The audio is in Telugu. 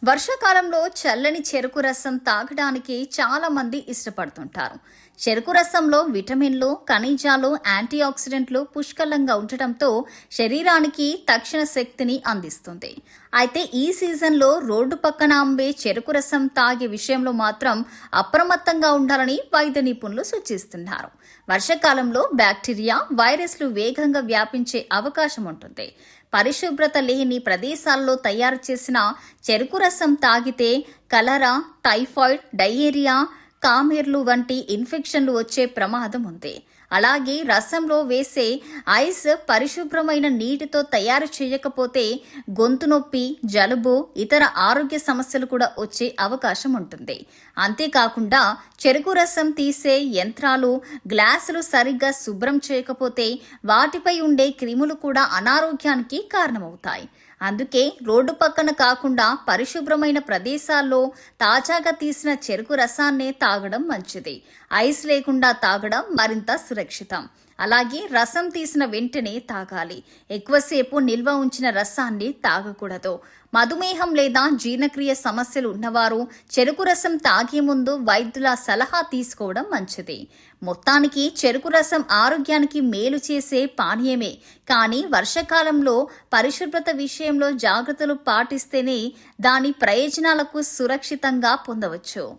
వర్షాకాలంలో చల్లని చెరుకు రసం తాగడానికి చాలా మంది ఇష్టపడుతుంటారు. చెరుకు రసంలో విటమిన్లు, ఖనిజాలు, యాంటీ ఆక్సిడెంట్లు పుష్కలంగా ఉండటంతో శరీరానికి తక్షణ శక్తిని అందిస్తుంది. అయితే ఈ సీజన్లో రోడ్డు పక్కన అమ్మే చెరుకు రసం తాగే విషయంలో మాత్రం అప్రమత్తంగా ఉండాలని వైద్య నిపుణులు సూచిస్తున్నారు. వర్షాకాలంలో బ్యాక్టీరియా, వైరస్లు వేగంగా వ్యాపించే అవకాశం ఉంటుంది. పరిశుభ్రత లేని ప్రదేశాల్లో తయారు చేసిన చెరుకు రసం తాగితే కలరా, టైఫాయిడ్, డయేరియా, కామెర్లు వంటి ఇన్ఫెక్షన్లు వచ్చే ప్రమాదం ఉంది. అలాగే రసంలో వేసే ఐస్ పరిశుభ్రమైన నీటితో తయారు చేయకపోతే గొంతు నొప్పి, జలుబు, ఇతర ఆరోగ్య సమస్యలు కూడా వచ్చే అవకాశం ఉంటుంది. అంతేకాకుండా చెరుకు రసం తీసే యంత్రాలు, గ్లాసులు సరిగ్గా శుభ్రం చేయకపోతే వాటిపై ఉండే క్రిములు కూడా అనారోగ్యానికి కారణమవుతాయి. అందుకే రోడ్డు పక్కన కాకుండా పరిశుభ్రమైన ప్రదేశాల్లో తాజాగా తీసిన చెరుకు రసాన్నే తాగడం మంచిది. ఐస్ లేకుండా తాగడం మరింత సురక్షితం. అలాగే రసం తీసిన వెంటనే తాగాలి. ఎక్కువసేపు నిల్వ ఉంచిన రసాన్ని తాగకూడదు. మధుమేహం లేదా జీర్ణక్రియ సమస్యలు ఉన్నవారు చెరుకు రసం తాగే ముందు వైద్యుల సలహా తీసుకోవడం మంచిది. మొత్తానికి చెరుకు రసం ఆరోగ్యానికి మేలు చేసే పానీయమే. కానీ వర్షాకాలంలో పరిశుభ్రత విషయంలో జాగ్రత్తలు పాటిస్తేనే దాని ప్రయోజనాలకు సురక్షితంగా పొందవచ్చు.